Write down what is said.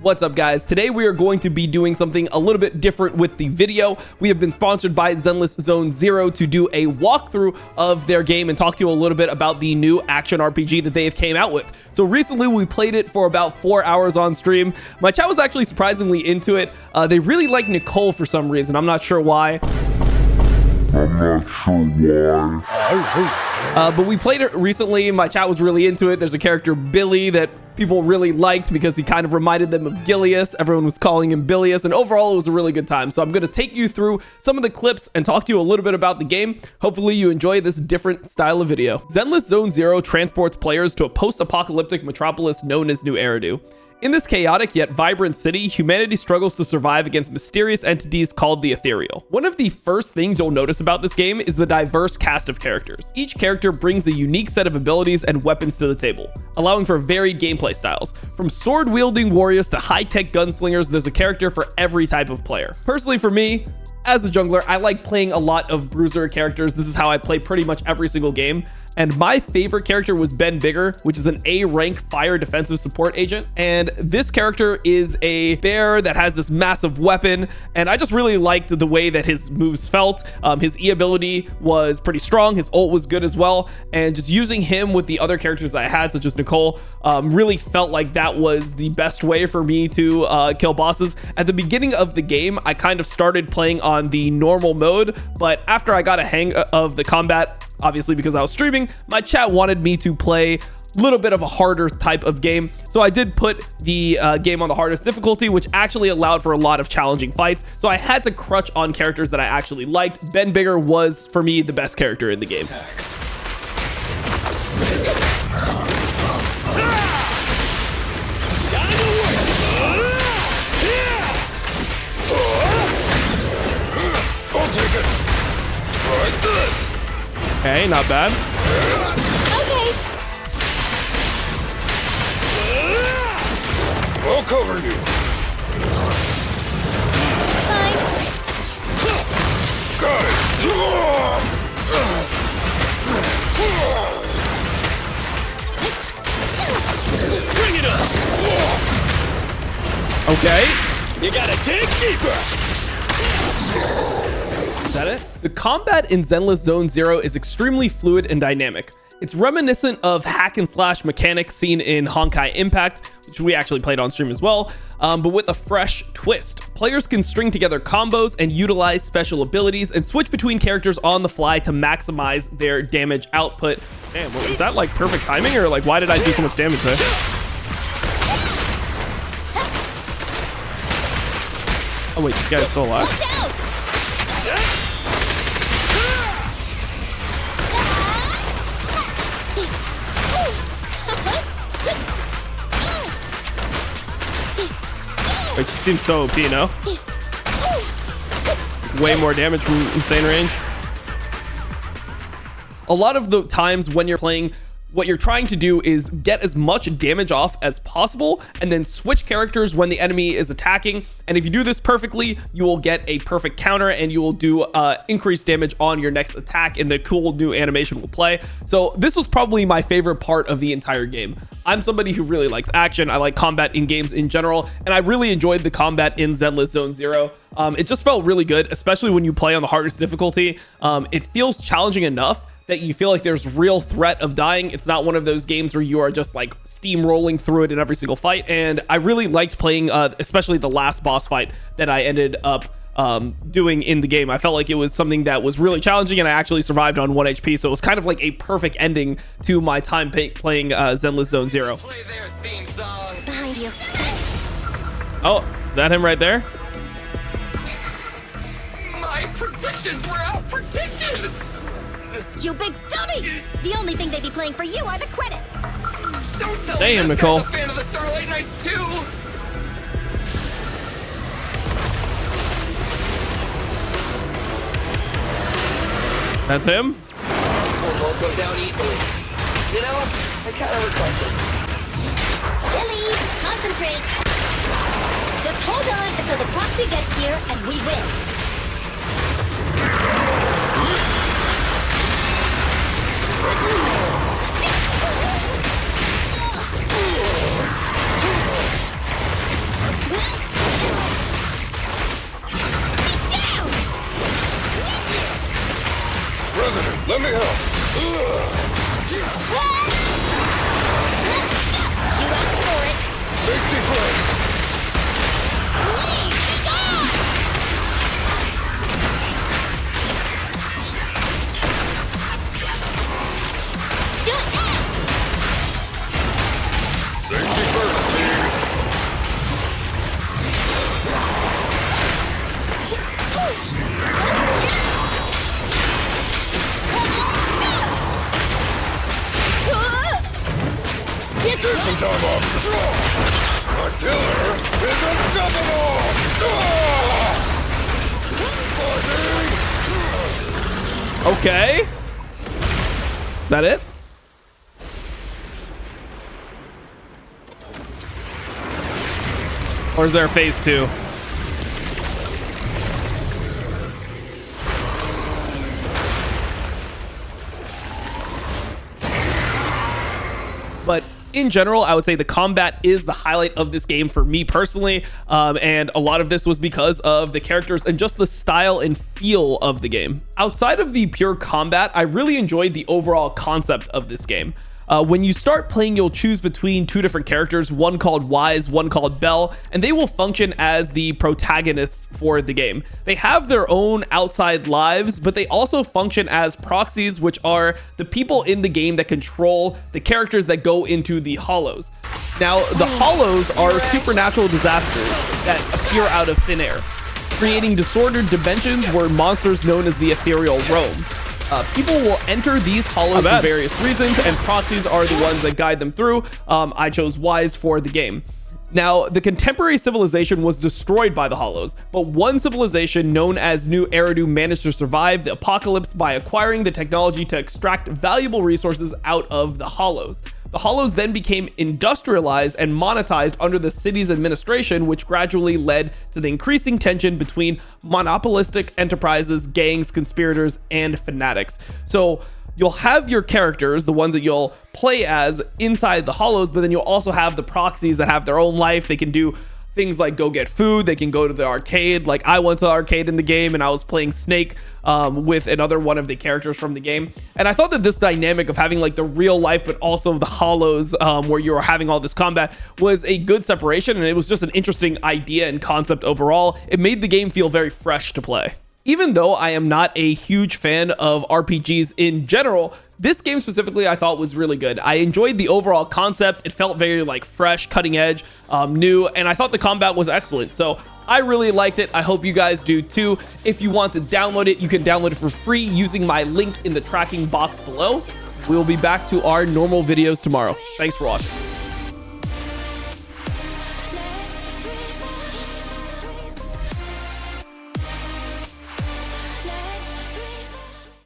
What's up, guys? Today we are going to be doing something a little bit different with the video. We have been sponsored by Zenless Zone0 to do a walkthrough of their game and talk to you a little bit about the new action RPG that they have came out with. So recently we played it for about 4 hours on stream. My chat was actually surprisingly into it. They really like Nicole for some reason. I'm not sure why. But we played it recently. My chat was really into it. There's a character, Billy, that people really liked because he kind of reminded them of Gilius. Everyone was calling him Bilius, and overall it was a really good time. So I'm going to take you through some of the clips and talk to you a little bit about the game. Hopefully you enjoy this different style of video. Zenless Zone0 transports players to a post-apocalyptic metropolis known as New Eridu. In this chaotic yet vibrant city, humanity struggles to survive against mysterious entities called the Ethereal. One of the first things you'll notice about this game is the diverse cast of characters. Each character brings a unique set of abilities and weapons to the table, allowing for varied gameplay styles. From sword-wielding warriors to high-tech gunslingers, there's a character for every type of player. Personally, for me, as a jungler, I like playing a lot of bruiser characters. This is how I play pretty much every single game. And my favorite character was Ben Bigger, which is an A rank fire defensive support agent. And this character is a bear that has this massive weapon. And I just really liked the way that his moves felt. His E ability was pretty strong. His ult was good as well. And just using him with the other characters that I had, such as Nicole, really felt like that was the best way for me to kill bosses. At the beginning of the game, I kind of started playing on the normal mode. But after I got a hang of the combat, obviously because I was streaming, my chat wanted me to play a little bit of a harder type of game. So I did put the game on the hardest difficulty, which actually allowed for a lot of challenging fights. So I had to crutch on characters that I actually liked. Ben Bigger was, for me, the best character in the game. Okay, not bad. Okay. I'll cover you. Fine. Got it. Bring it up. Okay. You gotta dig deeper. Is that it? The combat in Zenless Zone0 is extremely fluid and dynamic. It's reminiscent of hack and slash mechanics seen in Honkai Impact, which we actually played on stream as well, but with a fresh twist. Players can string together combos and utilize special abilities and switch between characters on the fly to maximize their damage output. Damn, was that like perfect timing, or like why did I do so much damage there? Oh wait, this guy's still alive. Watch out! Wait, she seems so OP, no? Way more damage from insane range. A lot of the times when you're playing, what you're trying to do is get as much damage off as possible and then switch characters when the enemy is attacking. And if you do this perfectly, you will get a perfect counter and you will do increased damage on your next attack, and the cool new animation will play. So this was probably my favorite part of the entire game. I'm somebody who really likes action. I like combat in games in general, and I really enjoyed the combat in Zenless Zone0. It just felt really good, especially when you play on the hardest difficulty. It feels challenging enough that you feel like there's real threat of dying. It's not one of those games where you are just like steamrolling through it in every single fight. And I really liked playing, especially the last boss fight that I ended up doing in the game. I felt like it was something that was really challenging, and I actually survived on 1 HP. So it was kind of like a perfect ending to my time playing Zenless Zone0. Play their theme song. Behind you. Oh, is that him right there? My predictions were out predicted. You big dummy! The only thing they'd be playing for you are the credits. Don't tell Damn, me this Nicole. guy's a fan of the Starlight Knights too. That's him? This one won't go down easily. You know, I kind of regret this. Billy, concentrate. Just hold on until the proxy gets here and we win. You asked for it. Safety first. Please, be gone! Do it now! Safety first, team. Just Take some time off. The killer is unstoppable. Okay. That it? Or is there a phase 2? But in general, I would say the combat is the highlight of this game for me personally, and a lot of this was because of the characters and just the style and feel of the game. Outside of the pure combat, I really enjoyed the overall concept of this game. When you start playing, you'll choose between two different characters, one called Wise, one called Bell, and they will function as the protagonists for the game. They have their own outside lives, but they also function as proxies, which are the people in the game that control the characters that go into the hollows. Now, the hollows are supernatural disasters that appear out of thin air, creating disordered dimensions where monsters known as the ethereal roam. People will enter these hollows for various reasons, and proxies are the ones that guide them through. I chose Wise for the game. Now, the contemporary civilization was destroyed by the hollows, but one civilization known as New Eridu managed to survive the apocalypse by acquiring the technology to extract valuable resources out of the hollows. The hollows then became industrialized and monetized under the city's administration, which gradually led to the increasing tension between monopolistic enterprises, gangs, conspirators, and fanatics. So you'll have your characters, the ones that you'll play as inside the hollows, but then you'll also have the proxies that have their own life. They can do things like go get food, they can go to the arcade. Like I went to the arcade in the game and I was playing Snake with another one of the characters from the game. And I thought that this dynamic of having like the real life but also the hollows where you were having all this combat was a good separation, and it was just an interesting idea and concept overall. It made the game feel very fresh to play. Even though I am not a huge fan of RPGs in general, this game specifically I thought was really good. I enjoyed the overall concept. It felt very like fresh, cutting edge, new, and I thought the combat was excellent. So I really liked it. I hope you guys do too. If you want to download it, you can download it for free using my link in the tracking box below. We will be back to our normal videos tomorrow. Thanks for watching.